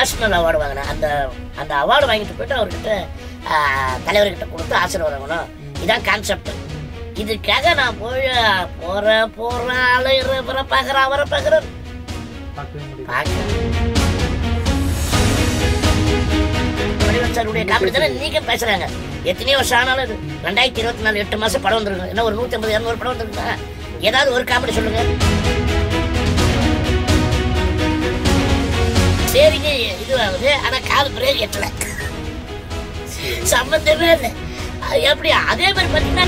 National award வாங்கினேன். அந்த award வாங்கிட்டு போயிட்டு அவர்கிட்ட தலைவர்கிட்ட கொடுத்து ஆசீர்வாதம் வாங்கணும். இதான் கான்செப்ட். இதுக்காக நான் போய் போறேன் அலையிற பார்க்குறேன் அவரை பார்க்குறேன். வடிவேல் சாருடைய காமெடி தானே நீங்க பேசுறாங்க. எத்தனையோ வருஷம் ஆனாலும் 2024 8 மாசம் படம் வந்துருக்கு. என்ன ஒரு 150 200 படம் வந்துருக்குதா? ஏதாவது ஒரு காமெடி சொல்லுங்க. சரிங்க இது ஆகுது, ஆனா கால் பிரேக் எட்டல, சம்பந்தமே இல்லை. எப்படி அதே மாதிரி பாத்தீங்கன்னா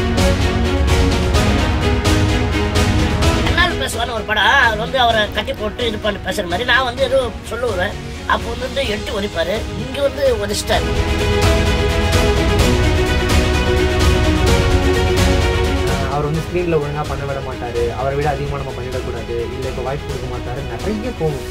பேசுவான்னு ஒரு படம், அது வந்து அவரை கட்டி போட்டு இது பண்ணி பேசுற மாதிரி நான் வந்து ஏதோ சொல்லுவேன். அப்போ வந்து எட்டு ஒதிப்பாரு, இங்க வந்து ஒதிச்சிட்டாரு. அவர் வந்து ஸ்க்ரீன்ல ஒழுங்கா பண்ண விட மாட்டாரு, அவரை விட அதிகமாக நம்ம பண்ணிடக்கூடாது, இல்லை இப்போ வாய்ப்பு கொடுக்க மாட்டாரு, நிறைய போகும்.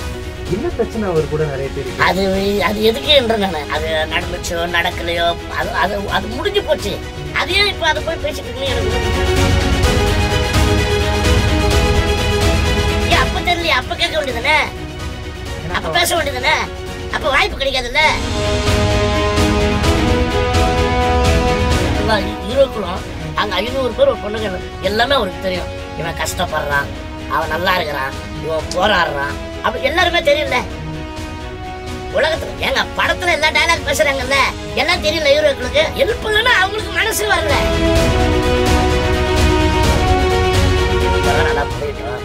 என்ன பிரச்சனை அவர் கூட நிறைய பேர் அது எதுக்கு என்று நான் அது நடந்துச்சோ நடக்கலையோ அது அது அது முடிஞ்சு போச்சு. அதே இப்போ அதை போய் பேசிட்டு இருக்கீங்க. எனக்கு அப்ப தெரியலையா? அப்ப கேட்க வேண்டியதுதானே, அப்ப பேச வேண்டியதுதானே, அப்ப வாய்ப்பு கிடைக்காதுல்ல. ஹீரோக்களும் அங்க 500 பேர் ஒரு பொண்ணுங்க எல்லாமே அவருக்கு தெரியும். இவன் கஷ்டப்படுறான், அவன் நல்லா இருக்கிறான், இவன் போராடுறான், அப்படி எல்லாருமே தெரியல உலகத்துல. ஏங்க படத்துல எல்லா டைலாக் பேசுறாங்கல்ல, எல்லாம் தெரியல ஹீரோக்களுக்கு. ஹெல்ப் இல்லைன்னா அவங்களுக்கு மனசு வரல. நல்லா போயிட்டோம்,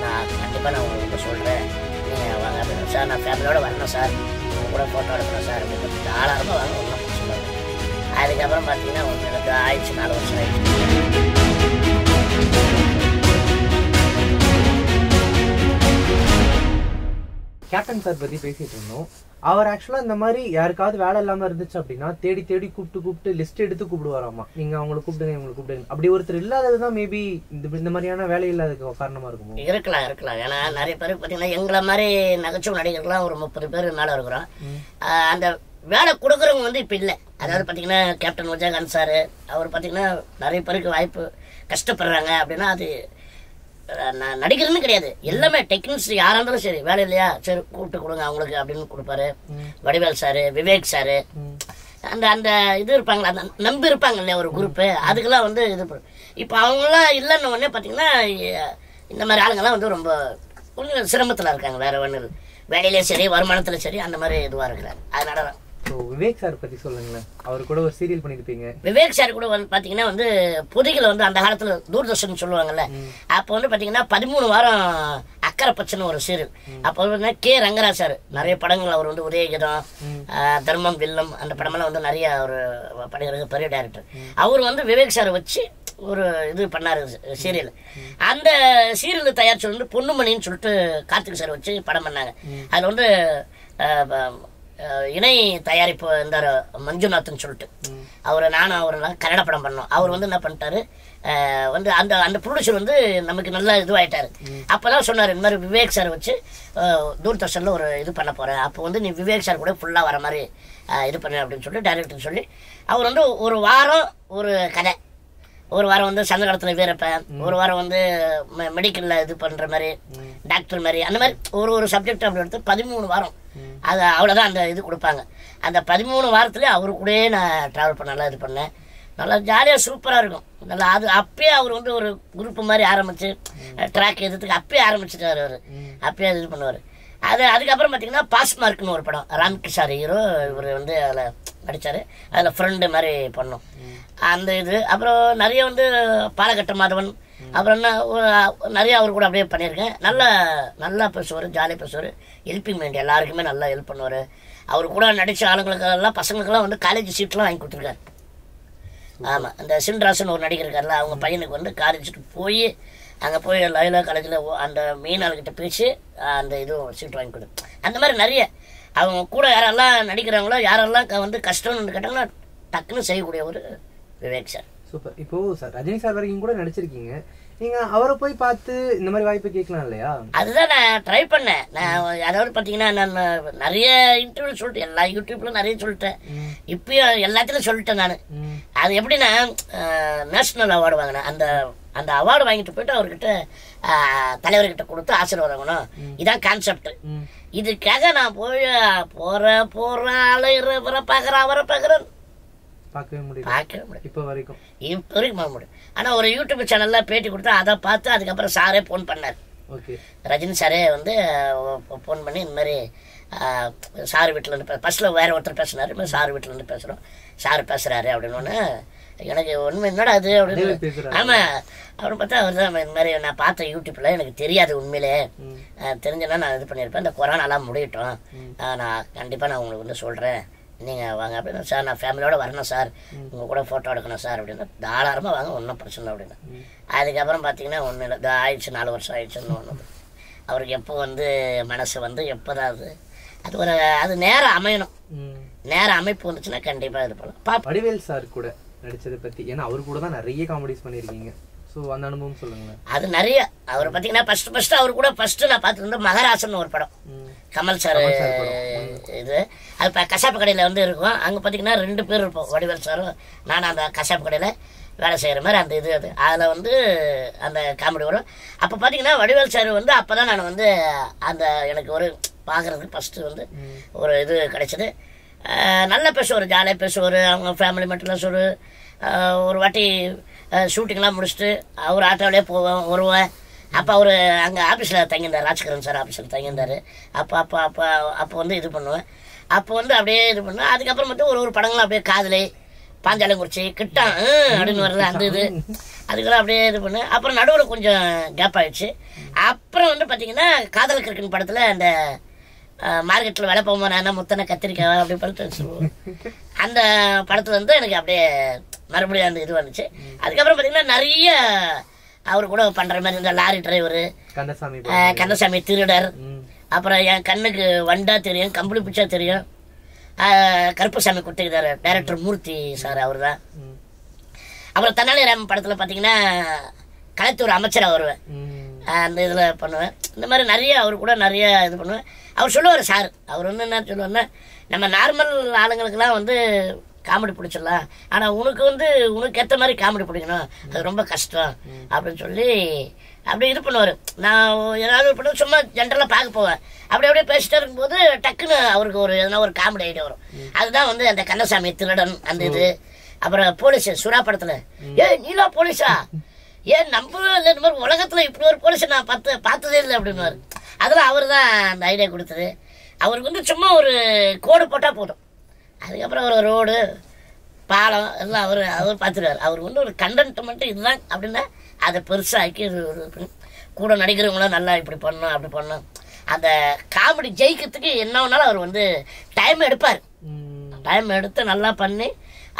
நான் கண்டிப்பா நான் உங்களுக்கு சொல்றேன், நீங்க வாங்க அப்படின்னு. சார் நான் ஃபேமிலியோட வரணும் சார், உங்க கூட போட்டோ எடுக்கணும் சார் அப்படின்னு தாராளமாக வாங்க ஒன்றும் சொல்லுவாங்க. அதுக்கப்புறம் பார்த்தீங்கன்னா ஒன்று எனக்கு ஆயிடுச்சு, 4 வருஷம் ஆயிடுச்சு. கேப்டன் சார் பத்தி பேசிட்டு இருந்தோம். அவர் ஆக்சுவலா இந்த மாதிரி யாருக்காவது வேலை இல்லாம இருந்துச்சு அப்படின்னா தேடி தேடி கூப்பிட்டு லிஸ்ட் எடுத்து கூப்பிடுவாராமா. நீங்க அவங்களை கூப்பிடுங்க இவங்களை கூப்பிடுங்க. அப்படி ஒருத்தர் இல்லாததுதான் மேபி இந்த மாதிரியான வேலை இல்லாததுக்கு காரணமா இருக்கும். இருக்கலாம். ஏன்னா நிறைய பேருக்கு பார்த்தீங்கன்னா எங்களை மாதிரி நகைச்சுவை நடிகர்கள்லாம் ஒரு 30 பேர் மேலே இருக்கிறோம். அந்த வேலை கொடுக்குறவங்க வந்து இப்போ இல்லை. அதாவது பார்த்தீங்கன்னா கேப்டன் விஜயகாந்த் சார் அவர் பார்த்தீங்கன்னா நிறைய பேருக்கு வாய்ப்பு கஷ்டப்படுறாங்க அப்படின்னா அது நடிக்கிறதுன்னு கிடையாது, எல்லாமே டெக்னிக்ஸ் யாரா இருந்தாலும் சரி, வேலை இல்லையா சரி கூப்பிட்டு கொடுங்க அவங்களுக்கு அப்படின்னு கொடுப்பாரு. வடிவேல் சாரு, விவேக் சாரு, அந்த இது இருப்பாங்களா, அந்த நம்பி இருப்பாங்க இல்லையா ஒரு குரூப்பு, அதுக்கெல்லாம் வந்து இது. இப்போ அவங்களாம் இல்லைன்னு உடனே பார்த்தீங்கன்னா இந்த மாதிரி ஆளுங்கெல்லாம் வந்து ரொம்ப கொஞ்சம் சிரமத்தில் இருக்காங்க. வேற ஒன்று வேலையிலேயும் சரி வருமானத்துல சரி அந்த மாதிரி இதுவாக இருக்கிறாங்க. அதனால விவேக் சார் பத்தி சொல்லுங்களேன். அவர் கூட ஒரு சீரியல் பண்ணிருப்பீங்க. விவேக் சார் கூட வந்து பாத்தீங்கன்னா வந்து பொதிகளை வந்து அந்த காலத்துல தூர்தர்ஷன் சொல்லுவாங்கல்ல, அப்ப வந்து பாத்தீங்கன்னா 13 வாரம் அக்கறை பச்சைன்னு ஒரு சீரியல். அப்ப வந்து கே ரங்கராஜ் சார் நிறைய படங்கள் அவர் வந்து உதயகீதம், தர்மம், வில்லம் அந்த படமெல்லாம் வந்து நிறைய ஒரு படங்களுக்கு பெரிய டைரக்டர். அவர் வந்து விவேக் சாரை வச்சு ஒரு இது பண்ணாரு சீரியல். அந்த சீரியல் தயாரிச்சு வந்து பொண்ணுமணின்னு சொல்லிட்டு கார்த்திக் சார் வச்சு படம் பண்ணாங்க. அதுல வந்து இணை தயாரிப்பு இருந்தார் மஞ்சுநாத்னு சொல்லிட்டு, நானும் அவரெல்லாம் கன்னட படம் பண்ணோம். அவர் வந்து என்ன பண்ணிட்டாரு, வந்து அந்த ப்ரொடியூசர் வந்து நமக்கு நல்லா இதுவாயிட்டாரு. அப்போதான் சொன்னார், இந்த மாதிரி விவேக் சார் வச்சு தூர்தர்ஷனில் ஒரு இது பண்ண போகிறேன், அப்போ வந்து நீ விவேக் சார் கூட ஃபுல்லாக வர மாதிரி இது பண்ணு அப்படின்னு சொல்லி டைரக்டர் சொல்லி அவர் வந்து ஒரு வாரம் ஒரு கதை, ஒரு வாரம் வந்து சங்ககாலத்தில் வீரப்பேன், ஒரு வாரம் வந்து மெடிக்கலில் இது பண்ணுற மாதிரி டாக்டர் மாதிரி அந்த மாதிரி ஒரு சப்ஜெக்ட் அப்படி எடுத்து 13 வாரம் அது அவ்வளோதான் அந்த இது கொடுப்பாங்க. அந்த 13 வாரத்துலேயே அவரு கூட நான் ட்ராவல் பண்ண நல்லா இது பண்ணேன். நல்லா ஜாலியாக சூப்பராக இருக்கும். நல்லா அது அப்பயே அவர் வந்து ஒரு குரூப் மாதிரி ஆரம்பிச்சு ட்ராக் எதுக்கு அப்பயே ஆரம்பிச்சுட்டார். அவர் அப்பயே இது பண்ணுவார். அதுக்கப்புறம் பார்த்தீங்கன்னா பாஸ்மார்க்னு ஒரு படம், ராம்கிஷார் ஹீரோ, இவர் வந்து அதில் நடித்தார். அதில் ஃப்ரெண்டு மாதிரி பண்ணோம் அந்த இது. அப்புறம் நிறைய வந்து பாலகட்ட மாதவன், அப்புறம் என்ன நிறைய அவர் கூட அப்படியே பண்ணியிருக்கேன். நல்லா பேசுவார், ஜாலியாக பேசுவார், ஹெல்பிங் மைண்ட், எல்லாருக்குமே நல்லா ஹெல்ப் பண்ணுவார். அவர் கூட நடித்த ஆளுங்களுக்கெல்லாம் பசங்களுக்கெல்லாம் வந்து காலேஜ் சீட்லாம் வாங்கி கொடுத்துருக்காரு. ஆமாம், அந்த சின்ராசன் ஒரு நடிகர் இருக்கார்ல, அவங்க பையனுக்கு வந்து காலேஜ் போய் அங்கே போய் லைலா காலேஜில் அந்த மெயின் ஆளுகிட்ட பேசி அந்த இதுவும் சீட் வாங்கி கொடு. அந்த மாதிரி நிறைய அவங்க கூட யாரெல்லாம் நடிக்கிறாங்களோ யாரெல்லாம் வந்து கஷ்டம்னு கேட்டாங்கன்னா டக்குன்னு செய்யக்கூடிய ஒரு விவேக் சார். சூப்பர். இப்போ சார் ரஜினி சார் வரைக்கும் கூட நடிச்சிருக்கீங்க, நீங்க அவரை போய் பார்த்து இந்த மாதிரி வாய்ப்பு கேட்கலாம் இல்லையா? அதுதான் நான் ட்ரை பண்ணேன். நான் அதாவது பார்த்தீங்கன்னா நான் நிறைய இன்டர்வியூ சொல்லிட்டேன், எல்லா யூடியூப்ல நிறைய சொல்லிட்டேன், இப்பயும் எல்லாத்திலும் சொல்லிட்டேன். நான் அது எப்படின்னா நேஷனல் அவார்டு வாங்கினேன். அந்த அந்த அவார்டு வாங்கிட்டு போயிட்டு அவர்கிட்ட தலைவர்கிட்ட கொடுத்து ஆசீர்வாதம் வாங்கணும். இதான் கான்செப்ட். இதுக்காக நான் போய் போறேன் அலையிற பார்க்குறேன் அவரை பார்க்குறேன் பார்க்கவே முடியும் இப்போ வரைக்கும் பார்க்க முடியும். ஆனால் ஒரு யூடியூப் சேனல்ல பேட்டி கொடுத்தா அதை பார்த்து அதுக்கப்புறம் சாரே ஃபோன் பண்ணார். ரஜினி சாரே வந்து ஃபோன் பண்ணி இந்த மாதிரி சார் வீட்டிலேருந்து ஃபர்ஸ்ட்டில் வேற ஒருத்தர் பேசினார், இந்த சார் வீட்டிலேருந்து பேசுகிறோம், சார் பேசுகிறாரு அப்படின்னு எனக்கு ஒன்றுமே என்னடா அது அப்படின்னு. ஆமாம் அப்படின்னு பார்த்தா அவர் தான் இந்த மாதிரி நான் பார்த்தேன் யூடியூப்பில், எனக்கு தெரியாது உண்மையிலே, தெரிஞ்சேன்னா நான் இது பண்ணியிருப்பேன், இந்த கொரோனாலாம் முடியட்டும் நான் கண்டிப்பாக நான் உங்களுக்கு வந்து சொல்கிறேன், நீங்கள் வாங்க அப்படின்னு. சார் நான் ஃபேமிலியோடு வரணும் சார், உங்கள் கூட ஃபோட்டோ எடுக்கணும் சார் அப்படின்னு. தாராளமாக வாங்க, ஒன்றும் பிரச்சனை அப்படின்னு. அதுக்கப்புறம் பார்த்தீங்கன்னா ஒன்றும் இல்லை, ஆயிடுச்சு 4 வருஷம் ஆயிடுச்சுன்னு ஒன்று. அவருக்கு எப்போ வந்து மனசு வந்து எப்போதான் அது ஒரு அது நேரம் அமையணும், நேரம் அமைப்பு வந்துச்சுன்னா கண்டிப்பாக இது பண்ணலாம். வடிவேல் சார் கூட நடிச்சதை பற்றி, ஏன்னா அவர் கூட தான் நிறைய காமெடிஸ் பண்ணியிருக்கீங்க, ஸோ அந்த அனுபவம் சொல்லுங்களேன். அது நிறைய அவர் பார்த்தீங்கன்னா ஃபர்ஸ்ட் அவர் கூட நான் பார்த்துருந்தேன் மகராசன் ஒரு படம், கமல் சார் இது. அது இப்போ கசாப்பு கடையில் வந்து இருக்கும், அங்கே பார்த்தீங்கன்னா 2 பேர் இருப்போம், வடிவேல் சாரும் நானும் அந்த கசாப்பு கடையில் வேலை செய்கிற மாதிரி அந்த இது அது அதில் வந்து அந்த காமெடி வரும். அப்போ பார்த்தீங்கன்னா வடிவேல் சார் வந்து அப்போ தான் நான் வந்து அந்த எனக்கு ஒரு பார்க்குறதுக்கு ஃபஸ்ட்டு வந்து ஒரு இது கிடைச்சிது. நல்லா பேசுவார், ஜாலியாக பேசுவார், அவங்க ஃபேமிலி மட்டும்லாம் சொல்லு. ஒரு வாட்டி ஷூட்டிங்லாம் முடிச்சுட்டு அவர் ஆட்டோவிலே போவேன் வருவேன். அப்போ அவர் அங்கே ஆஃபீஸில் தங்கியிருந்தார், ராஜ்கிரண் சார் ஆஃபீஸில் தங்கியிருந்தார். அப்போ வந்து இது பண்ணுவேன், அப்போ வந்து அப்படியே இது பண்ணுவேன். அதுக்கப்புறம் மட்டும் ஒரு படங்களும் அப்படியே காதலி, பாஞ்சாலங்குறிச்சி, கிட்டான் அப்படின்னு வரல அந்த இது, அதுக்கெல்லாம் அப்படியே இது பண்ணேன். அப்புறம் நடுவில் கொஞ்சம் கேப் ஆகிடுச்சு. அப்புறம் வந்து பார்த்தீங்கன்னா காதல் கிறுக்கன் படத்தில் அந்த மார்க்கெட்டில் வேலை போகும்போது நான் முத்தனை கத்திரிக்காய் அப்படி படத்தை சொல்லுவோம், அந்த படத்தில் வந்து எனக்கு அப்படியே மறுபடியும் அந்த இது வந்துச்சு. அதுக்கப்புறம் பார்த்தீங்கன்னா நிறைய அவர் கூட பண்ணுற மாதிரி இந்த லாரி டிரைவரு, கந்தசாமி திருடர், அப்புறம் என் கண்ணுக்கு வண்டா தெரியும், கம்பளி பிச்சா தெரியும், கருப்பசாமி குத்திக்கிட்டார் டைரக்டர் மூர்த்தி சார் அவர் தான். அப்புறம் தெனாலிராமன் படத்தில் பார்த்தீங்கன்னா கலைத்தூர் அமைச்சராக வருவேன், அந்த இதில் பண்ணுவேன். இந்த மாதிரி நிறைய அவர் கூட நிறைய இது பண்ணுவேன். அவர் சொல்லுவார் சார், அவர் வந்து என்ன சொல்லுவார்னா, நம்ம நார்மல் ஆளுங்களுக்கெல்லாம் வந்து காமெடி பிடிச்சிடலாம், ஆனால் உனக்கு ஏற்ற மாதிரி காமெடி பிடிக்கணும், அது ரொம்ப கஷ்டம் அப்படின்னு சொல்லி அப்படி இது பண்ணுவார். நான் ஏதாவது பண்ண சும்மா ஜென்ரலாக பார்க்க போவேன், அப்படியே பேசிட்டே இருக்கும்போது டக்குன்னு அவருக்கு ஒரு எதனா ஒரு காமெடி ஐடியா வரும். அதுதான் வந்து அந்த கந்தசாமி திருடன் அந்த இது. அப்புறம் போலீஸ் சுறா படத்தில் நீலா போலீஸா, நம்பவே இல்லை, இந்த மாதிரி உலகத்தில் இப்படி ஒரு போலீஸை நான் பார்த்ததே இல்லை அப்படின்னுவார். அதெல்லாம் அவர் தான் அந்த ஐடியா கொடுத்தது. அவருக்கு வந்து சும்மா ஒரு கோடு போட்டால் போதும், அதுக்கப்புறம் ஒரு ரோடு பாலம் எல்லாம் அவர் பார்த்துருவார். அவர் வந்து ஒரு கண்டென்ட் மட்டும் இதுதான் அப்படின்னா அதை பெருசாக்கி கூட நடிக்கிறவங்களாம் நல்லா இப்படி பண்ணணும் அப்படி பண்ணணும், அந்த காமெடி ஜெயிக்கிறதுக்கு என்ன வேணாலும் அவர் வந்து டைம் எடுப்பார். டைம் எடுத்து நல்லா பண்ணி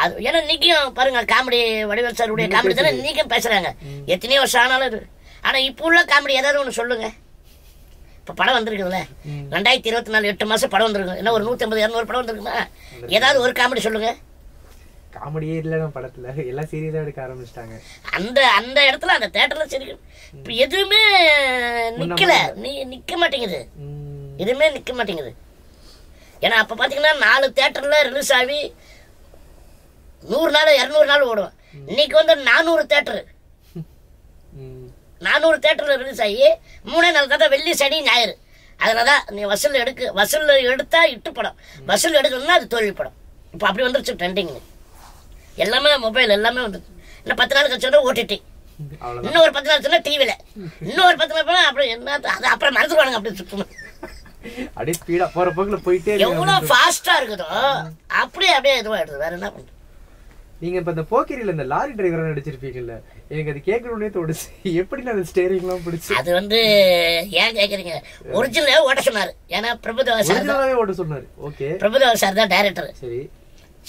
அது. ஏன்னா நீக்கும் பாருங்க காமெடி, வடிவேல் சாருடைய காமெடி தானே நீக்கும் பேசுறாங்க, எத்தனையோ வருஷம் ஆனாலும் இது. ஆனால் இப்போ உள்ள காமெடி ஏதாவது ஒன்று சொல்லுங்க. இப்போ படம் வந்திருக்குதுல்ல 2024 8 மாதம் படம் வந்திருக்கு, என்ன ஒரு 150-200 படம் வந்திருக்குமா, ஏதாவது ஒரு காமெடி சொல்லுங்க. காமெடியே இல்லைன்னா படத்துல எல்லாம் சீரியஸாக எடுக்க ஆரம்பிச்சிட்டாங்க. அந்த இடத்துல அந்த தேட்டர்ல சரி இப்போ எதுவுமே நிக்க மாட்டேங்குது, எதுவுமே நிக்க மாட்டேங்குது. ஏன்னா அப்போ பார்த்தீங்கன்னா 4 தேட்டர்ல ரிலீஸ் ஆகி 100 நாள் 200 நாள் ஓடுவோம். இன்னைக்கு வந்து 400 தேட்டர்ல ரிலீஸ் ஆகி 3 நாள் தான், வெள்ளி சனி ஞாயிறு. அதில் தான் நீ வசூல் எடுத்தா இட்டு படம், வசூல் எடுக்கணும்னா அது தோல்வி படம். இப்போ அப்படி வந்துருச்சு ட்ரெண்டிங், எல்லாமே மொபைல் எல்லாமே வந்துருச்சு. இன்னும் 10 நாள் கழிச்சு ஓடிடி, இன்னும் ஒரு 10 நாள் சொன்னா டிவியில், இன்னும் ஒரு 10 நாள் போனால் அப்படி என்ன அது அப்புறம் மறந்துடுவானுங்க. அப்படி சுத்தமாக அப்படியே ஸ்பீடா போற போக்குல போயிட்டே எவ்வளவு ஃபாஸ்டா இருக்குதோ அப்படியே இதுவாயிடுது. வேற என்ன பண்றது? நீங்க இப்ப இந்த போக்கிரியில இந்த லாரி டிரைவரா நடிச்சிருப்பீங்கல்ல, எனக்கு அது கேட்கணும்னே தோணுச்சு. எப்படி அந்த ஸ்டேரிங் எல்லாம் பிடிச்சு? அது வந்து ஏன் கேக்குறீங்க, ஒரிஜினல் ஓட்ட சொன்னாரு. ஏன்னா பிரபுதேவா சார் ஓட்ட சொன்னாரு. ஓகே, பிரபுதேவா சார் தான் டைரக்டர். சரி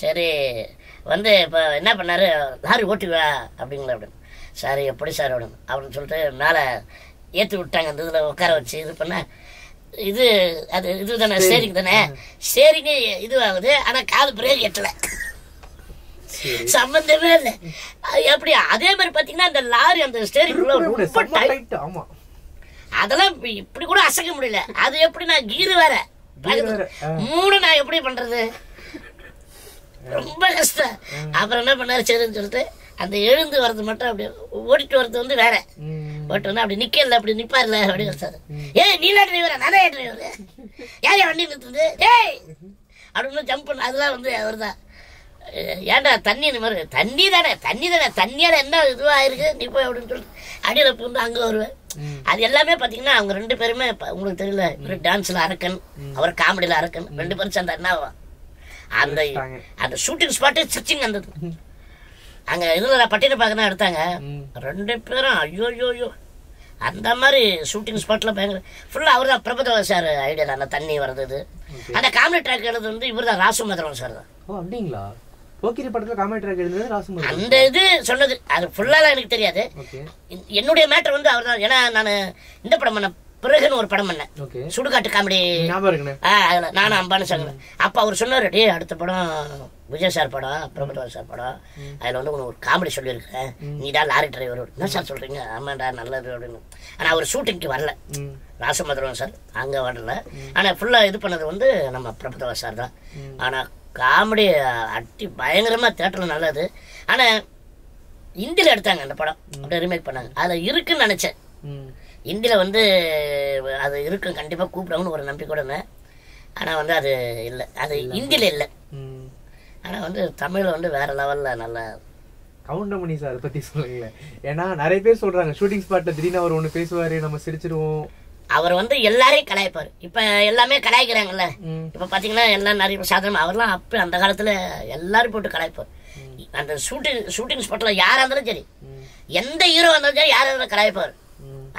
சரி வந்து இப்போ என்ன பண்ணாரு, லாரி ஓட்டுவா அப்படிங்களா அப்படின்னு. சார் எப்படி சார் அப்படின்னு சொல்லிட்டு மேலே ஏற்றி விட்டாங்க. அந்த இதில் உட்கார வச்சு இது பண்ண இது அது இது தானே ஸ்டேரிங் தானே, ஸ்டேரிங்கு இதுவாகுது, ஆனால் கால் பிரேக் எட்டலை, சம்பந்தமே இல்லை. எப்படி அதே மாதிரி பார்த்தீங்கன்னா அந்த லாரி அந்த ஸ்டேரிங் அதெல்லாம் இப்படி கூட அசைக்க முடியல. அது எப்படி நான் கீரு வேற 3 நான் எப்படி பண்றது, ரொம்ப கஷ்டம். அப்புறம் என்ன பண்ணாரு, சரின்னு சொல்லிட்டு அந்த எழுந்து வர்றது மட்டும் அப்படி ஓடிட்டு வர்றது வந்து வேற. ஓட்டு வந்து அப்படி நிக்கல, அப்படி நிப்பார்ல அப்படின்னு சார். ஏய் நீலா டிரைவரா? நானே டிரைவர். யாரையா வண்டி நிறுத்துது? ஏய் அப்படின்னு ஜம்ப் பண்ண. அதெல்லாம் வந்து அவர் தான். ஏன்டா தண்ணி இந்த மாதிரி தண்ணி தானே தண்ணியால என்ன இதுவாயிருக்கு நீ போய் அப்படின்னு சொல்லிட்டு அடியில் வந்து அங்கே வருவேன். அது எல்லாமே பார்த்தீங்கன்னா அவங்க 2 பேருமே உங்களுக்கு தெரியல, இவர் டான்ஸில் அரக்கன், அவர் காமெடியில் அரக்கன், 2 பேரும் சேர்ந்தா என்ன அந்த அந்த ஷூட்டிங் ஸ்பாட்டு ஸ்டிச்சிங் அந்த அங்கே இதில் பட்டியலை பார்க்க தான் எடுத்தாங்க. 2 பேரும் ஐயோ அந்த மாதிரி ஷூட்டிங் ஸ்பாட்டில் பயங்கர ஃபுல்லாக அவர் தான். பிரபுதேவா சார் ஐடியா தான் அந்த தண்ணி வர்றது. அந்த காமெடி ட்ராக் எழுது வந்து இவர் தான், ராசு மதுரவன் சார் தான். ஓ அப்படிங்களா? போக்கிரி படத்துல காமெடி ட்ராக் எழுதுனது ராசு மதுரவன். அந்த இது சொன்னது அது ஃபுல்லாலாம் எனக்கு தெரியாது. என்னுடைய மேட்டர் வந்து அவர் தான். ஏன்னா நான் இந்த படம் பண்ண பிறகுன்னு ஒரு படம் பண்ணேன், சுடுகாட்டு காமெடி. அதில் நானும் அம்பானு சொன்னேன். அப்போ அவர் சொன்னார், டே அடுத்த படம் விஜய் சார் படம், பிரபுதேவா சார் படம், அதில் வந்து உனக்கு ஒரு காமெடி சொல்லியிருக்கேன், நீ தான் லாரி டிரைவர். என்ன சார் சொல்கிறீங்க? ஆமாண்டா நல்லது அப்படின்னு. ஆனால் அவர் ஷூட்டிங்க்கு வரல, ராசு மதுரவன் சார் அங்கே வரல. ஆனால் ஃபுல்லாக இது பண்ணது வந்து நம்ம பிரபுதேவா சார் தான். ஆனால் காமெடி அட்டி பயங்கரமாக தேட்டரில் நல்லது. ஆனால் ஹிந்தியில் எடுத்தாங்க அந்த படம், அப்படியே ரீமேக் பண்ணாங்க. அதில் இருக்குன்னு நினச்சேன். ஹிந்தியில் வந்து அது இருக்கும் கண்டிப்பாக கூப்பிடுவாங்கன்னு ஒரு நம்பிக்கையோட இருந்தேன். ஆனால் வந்து அது இல்லை, அது ஹிந்தியில் இல்லை. ஆனால் வந்து தமிழில் வந்து வேற லெவலில் நல்லா. கவுண்டமணி சார் பற்றி சொல்லுங்களேன். ஏன்னா நிறைய பேர் சொல்கிறாங்க ஷூட்டிங் ஸ்பாட்டில் திடீர்னு அவர் ஒன்று பேசுவார், நம்ம சிரிச்சிருவோம். அவர் வந்து எல்லாரையும் கலாய்ப்பார். இப்போ எல்லாமே கலாய்க்கிறாங்கல்ல. இப்போ பார்த்தீங்கன்னா எல்லாம் நிறைய சாதாரண, அவர்லாம் அப்போ அந்த காலத்தில் எல்லாரும் போட்டு கலாய்ப்பார். அந்த ஷூட்டிங் ஸ்பாட்டில் யாராக இருந்தாலும் சரி, எந்த ஹீரோ இருந்தாலும் சரி, யாராக இருந்தாலும் கலாய்ப்பார்.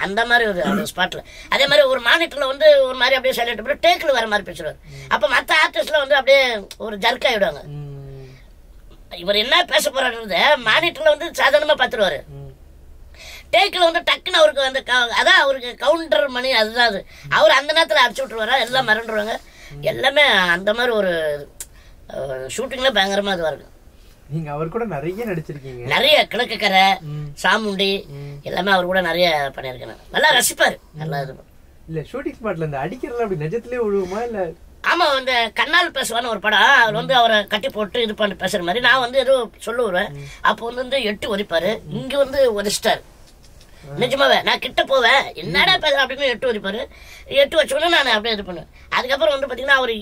அந்த மாதிரி ஒரு அந்த ஸ்பாட்ல. அதே மாதிரி ஒரு மானிட்டர்ல வந்து ஒரு மாதிரி அப்படியே சைலண்ட் பண்ணி டேக்கில் வர மாதிரி பேசுவார். அப்போ மற்ற ஆர்டிஸ்ட்ல வந்து அப்படியே ஒரு ஜர்க் ஆகிடுவாங்க. இவர் என்ன பேச போறாருன்றத மானிட்டர்ல வந்து சாதாரணமா பார்த்துருவாரு. டேக்கில் வந்து டக்குன்னு அவருக்கு வந்து அதான் அவருக்கு கவுண்டர் மணி அதுதான் அது. அவர் அந்த நேரத்தில் அடிச்சு விட்டுருவாரா, எல்லாம் மறந்துடுவாங்க. எல்லாமே அந்த மாதிரி ஒரு ஷூட்டிங்ல பயங்கரமா இதுவாக இருக்கும். நீங்க அவர் கூட நிறைய நடிச்சிருக்கீங்க. நிறைய கிழக்குக்கரை, சாமுண்டி எல்லாமே அவர் கூட நிறைய பண்ணியிருக்கேன். நல்லா ரசிப்பாரு, நல்லா இது. இல்ல ஷூட்டிங் ஸ்பாட்ல இந்த அடிக்கிறதுல அப்படி நிஜத்திலே விழுவுமா இல்ல? ஆமா, இந்த கண்ணால் பேசுவான்னு ஒரு படம், அவர் வந்து அவரை கட்டி போட்டு இது பண்ணி பேசுற மாதிரி நான் வந்து ஏதோ சொல்லுவேன். அப்போ வந்து 8 ஒதிப்பாரு, இங்க வந்து ஒதிச்சிட்டாரு. நிஜமாவே நான் கிட்ட போவேன், என்னடா பேசுறேன் அப்படின்னு 8 ஒதிப்பாரு. 8 வச்சோன்னே நான் அப்படியே இது பண்ணுவேன். அதுக்கப்புறம் வந்து பாத்தீங்கன்னா அவர்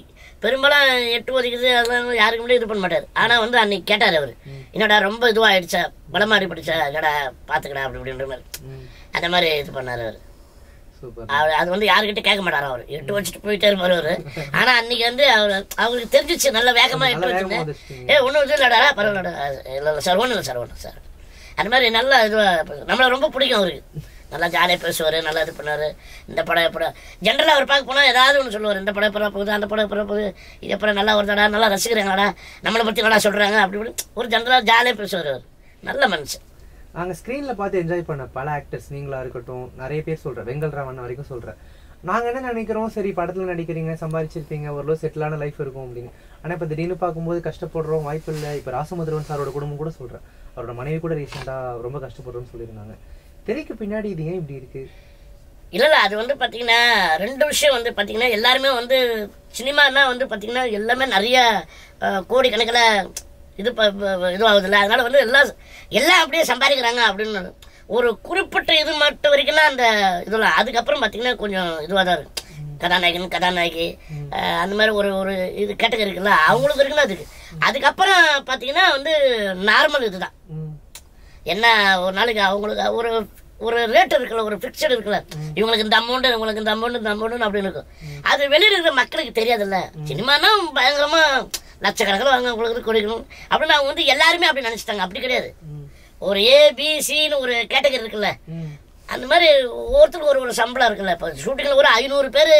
பெரும்பாலும் 8 ஒதிக்குது அதெல்லாம் யாருக்கு முடியும் இது பண்ண மாட்டாரு. ஆனா வந்து அன்னைக்கு கேட்டாரு அவரு, என்னடா ரொம்ப இதுவாயிடுச்சா, பலமாடி படிச்சா, என்னடா பாத்துக்கடா அப்படி அப்படின்ற மாதிரி அந்த மாதிரி இது பண்ணாரு அவரு. அது வந்து யாருக்கிட்ட கேட்க மாட்டாரு அவரு, 8 வச்சுட்டு போயிட்டே இருப்பாரு அவரு. ஆனா அன்னைக்கு வந்து அவருக்கு தெரிஞ்சிச்சு, நல்ல வேகமா 8 வச்சுருந்தேன். ஒன்னும் இது இல்லடா பரவாயில்லடா, இல்லை சார் ஒன்றும் இல்லை சார் ஒன்றும் சார். அந்த மாதிரி நல்லா இதுவா நம்மளை ரொம்ப பிடிக்கும் அவருக்கு. நல்லா ஜாலியாக பேசுவார், நல்லா இது பண்ணார். இந்த படம் எப்படம் ஜென்ரலாக அவர் பார்க்க போனால் ஏதாவது ஒன்று சொல்லுவார், இந்த படம் எப்பறம் போகுது, அந்த படம் எப்பறம் போகுது, இது எப்பறம் நல்லா வருதாடா, நல்லா ரசிக்கிறாங்களாடா, நம்மளை பற்றி நல்லா சொல்கிறாங்க அப்படி இப்படி ஒரு ஜென்ரலாக ஜாலியாக பேசுவார் அவர். நல்ல மனுஷன். நாங்கள் ஸ்க்ரீனில் பார்த்து என்ஜாய் பண்ண பல ஆக்டர்ஸ் நீங்களா இருக்கட்டும், நிறைய பேர் சொல்கிறேன், வெங்கல்ராமன் வரைக்கும் சொல்கிறேன். நாங்கள் என்ன நினைக்கிறோம், சரி படத்தில் நடிக்கிறீங்க, சம்பாதிச்சிருப்பீங்க, ஓரளவு செட்டிலான லைஃப் இருக்கும் அப்படின்னு. ஆனால் இப்போ திடீர்னு பார்க்கும்போது கஷ்டப்படுறோம், வாய்ப்பு இல்லை. இப்போ ராசமுதிரவன் சாரோட குடும்பம் கூட சொல்கிறேன், அவரோட மனைவி கூட ரீசெண்டாக ரொம்ப கஷ்டப்படுறோம்னு சொல்லியிருந்தாங்க. திரைக்கு பின்னாடி இது ஏன் இப்படி இருக்குது? இல்லை அது வந்து பார்த்தீங்கன்னா 2 விஷயம் வந்து பார்த்தீங்கன்னா, எல்லாருமே வந்து சினிமானா வந்து பார்த்தீங்கன்னா எல்லாமே நிறைய கோடிக்கணக்கில் இதுவாகுதில்ல. அதனால வந்து எல்லாம் அப்படியே சம்பாதிக்கிறாங்க அப்படின்னு ஒரு குறிப்பிட்ட இது மட்டும் வரைக்கும்னா அந்த இதெல்லாம். அதுக்கப்புறம் பார்த்தீங்கன்னா கொஞ்சம் இதுவாக தான் இருக்கு. கதாநாயகன் கதாநாயகி அந்த மாதிரி ஒரு இது கேட்டகரி இருக்குல்ல, அவங்களுக்கு இருக்குன்னா அதுக்கு. அதுக்கப்புறம் பார்த்தீங்கன்னா வந்து நார்மல் இதுதான். என்ன ஒரு நாளைக்கு அவங்களுக்கு ஒரு ரேட் இருக்குல்ல, ஒரு ஃபிக்ஸட் இருக்குல்ல, இவங்களுக்கு இந்த அமௌண்ட், இவங்களுக்கு இந்த அமௌண்ட், இந்த அமௌண்ட்னு அப்படின்னு இருக்கும். அது வெளியில் இருக்கிற மக்களுக்கு தெரியாதுல்ல. சினிமானா பயங்கரமா லட்சக்கணக்கில் வாங்க, உங்களுக்கு கொடுக்கணும் அப்படின்னு அவங்க வந்து எல்லாருமே அப்படி நினைச்சிட்டாங்க. அப்படி கிடையாது. ஒரு ஏபிசின்னு ஒரு கேட்டகரி இருக்குல்ல, அந்த மாதிரி ஒவ்வொருத்தருக்கு ஒரு சம்பளம் இருக்குல்ல. இப்போ ஷூட்டிங்கில் ஒரு 500 பேர்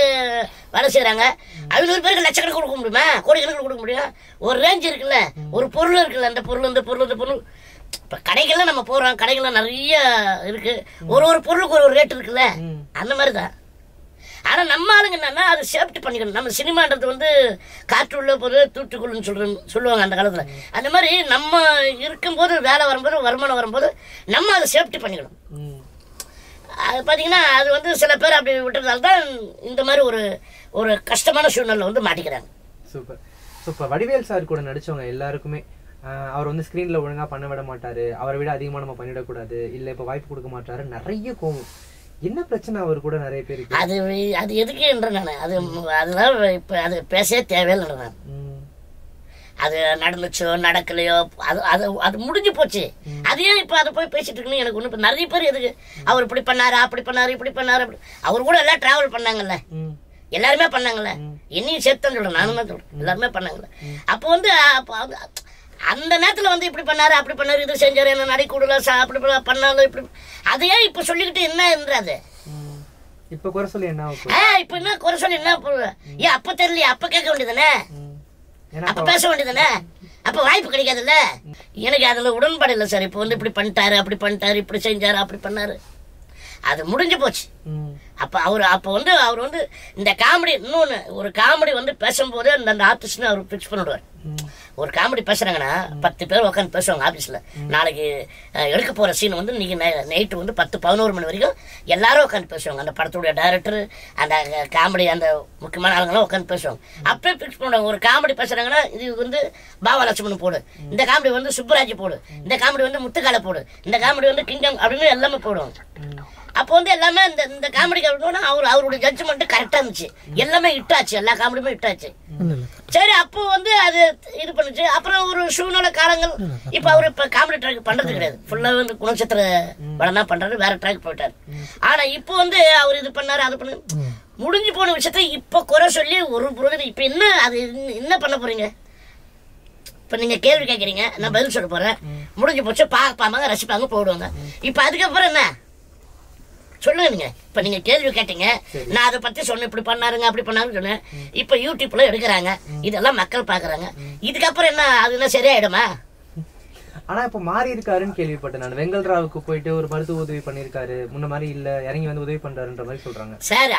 வேலை செய்கிறாங்க, 500 பேருக்கு லட்சக்கணக்கு கொடுக்க முடியுமா, கோடிக்கணக்கில் கொடுக்க முடியும். ஒரு ரேஞ்ச் இருக்குல்ல, ஒரு பொருள் இருக்குல்ல, அந்த பொருள் இந்த பொருள் இந்த பொருள். இப்போ கடைகள்லாம் நம்ம போகிறோம், கடைகள்லாம் நிறைய இருக்கு, ஒரு பொருளுக்கு ஒரு ரேட் இருக்குல்ல, அந்த மாதிரி தான். ஆனால் நம்ம ஆளுங்க என்னன்னா அது சேஃப்டி பண்ணிக்கணும். நம்ம சினிமான்றது வந்து காற்று உள்ள போது தூற்றுக்குள்ளுன்னு சொல்லுவாங்க அந்த காலத்தில். அந்த மாதிரி நம்ம இருக்கும்போது, வேலை வரும்போது, வருமானம் வரும்போது நம்ம அதை சேஃப்டி பண்ணிக்கணும். அது பார்த்தீங்கன்னா அது வந்து சில பேர் அப்படி விட்டுறதால தான் இந்த மாதிரி ஒரு கஷ்டமான சூழ்நிலை வந்து மாட்டிக்கிறாங்க. Super super. வடிவேல் சார் கூட நடிச்சவங்க எல்லாருக்குமே அவர் வந்து ஸ்க்ரீனில் ஒழுங்காக பண்ண விட மாட்டார், அவரை விட அதிகமாக நம்ம பண்ணிடக்கூடாது, இல்லை இப்போ வாய்ப்பு கொடுக்க மாட்டாரு, நிறைய கோவம். என்ன பிரச்சனை அவர் கூட நிறைய பேருக்கு? அது அது எதுக்குன்ற நான் அதெல்லாம் இப்போ அது பேசவே தேவையில்லை. நான் அது நடந்துச்சோ நடக்கலையோ அது அது அது முடிஞ்சு போச்சு. அது ஏன் இப்போ அதை போய் பேசிட்டு இருக்குன்னு எனக்கு ஒன்று. இப்போ நிறைய பேர் எதுக்கு அவர் இப்படி பண்ணாரு அப்படி பண்ணாரு இப்படி பண்ணாரு அவர் கூட எல்லாம் டிராவல் பண்ணாங்கல்ல, எல்லாருமே பண்ணாங்கல்ல, என்னையும் சேர்த்து தான் சொல்றேன், நானும் தான் சொல்றேன், எல்லாருமே பண்ணாங்கல்ல. அப்போ வந்து அந்த நேரத்துல வந்து இப்படி பண்ணாரு அப்படி பண்ணாரு இது செஞ்சாரு என்ன நடை கூடல அப்படி பண்ணாலும் இப்படி அதையே இப்ப சொல்லிக்கிட்டு என்ன என்றாது. இப்ப குறை சொல்லி என்ன இப்ப என்ன குறை சொல்லி என்ன ஏன் அப்ப தெரியலையா? அப்ப கேட்க வேண்டியதானே, அப்ப பேச வேண்டியதானே, அப்ப வாய்ப்பு கிடைக்காதுல்ல. எனக்கு அதுல உடன்பாடு இல்லை சார். இப்ப வந்து இப்படி பண்ணிட்டாரு அப்படி பண்ணிட்டாரு இப்படி செஞ்சாரு அப்படி பண்ணாரு, அது முடிஞ்சு போச்சு. அப்ப அவர் வந்து இந்த காமெடி இன்னொன்னு ஒரு காமெடி வந்து பேசும்போது அந்த ஆர்டிஸ்ட் அவர் பிக்ஸ் பண்ணிடுவார். ஒரு காமெடி பேசுறாங்கன்னா 10 பேர் உட்காந்து பேசுவாங்க ஆபீஸ்ல. நாளைக்கு எடுக்க போற சீன் வந்து நீங்க நைட்டு வந்து 10-11 மணி வரைக்கும் எல்லாரும் உட்காந்து பேசுவாங்க. அந்த படத்துடைய டைரக்டர் அந்த காமெடி அந்த முக்கியமான ஆளுங்கெல்லாம் உட்காந்து பேசுவாங்க. அப்பவே பிக்ஸ் பண்ணுவாங்க. ஒரு காமெடி பேசுறாங்கன்னா இது வந்து பாவலட்சுமணன் போடு, இந்த காமெடி வந்து சுப்புராஜ் போடு, இந்த காமெடி வந்து முத்துக்கால போடு, இந்த காமெடி வந்து கிங்டம் அப்படின்னு எல்லாமே போடுவாங்க. அப்போ வந்து எல்லாமே இந்த காமெடிக்கு அவருடைய ஜட்ஜ்மெண்ட் கரெக்டா இருந்துச்சு, எல்லாமே இட்டாச்சு, எல்லா காமெடியுமே இட்டாச்சு. சரி அப்போ வந்து அது இது பண்ணுச்சு. அப்புறம் ஒரு சூழ்நிலை காலங்கள் இப்ப அவரு இப்ப காமெடி ட்ராக் பண்றது கிடையாது, ஃபுல்லா வந்து குணச்சித்திர படம் தான் பண்றாரு, வேற ட்ராக் போயிட்டாரு. ஆனா இப்போ வந்து அவர் இது பண்ணாரு அது பண்ணு முடிஞ்சு போன விஷயத்த இப்ப குறை சொல்லி ஒரு புரோஜனம். இப்ப என்ன அது என்ன பண்ண போறீங்க? இப்ப நீங்க கேள்வி கேட்கறீங்க, நான் பதில் சொல்ல போறேன், முடிஞ்சு போச்சு, பார்ப்பாங்க ரசிப்பாங்க போடுவாங்க. இப்ப அதுக்கப்புறம் என்ன சொல்லுங்க நீங்க? இப்ப நீங்க கேள்வி கேட்டீங்க, நான் அதை பத்தி சொன்னேன், இப்படி பண்ணாருங்க அப்படி பண்ணாருன்னு சொன்னேன். இப்ப யூடியூப்ல எடுக்கிறாங்க, இதெல்லாம் மக்கள் பாக்குறாங்க. இதுக்கப்புறம் என்ன அது என்ன சரியாயிடுமா? ஆனா இப்ப மாறி இருக்காருன்னு கேள்விப்பட்டேன் நான். வெங்கல் ராவுக்கு போயிட்டு ஒரு மருத்துவ உதவி பண்ணிருக்காரு, முன்ன மாதிரி இல்ல, இறங்கி வந்து உதவி பண்றாருன்ற மாதிரி சொல்றாங்க. சார்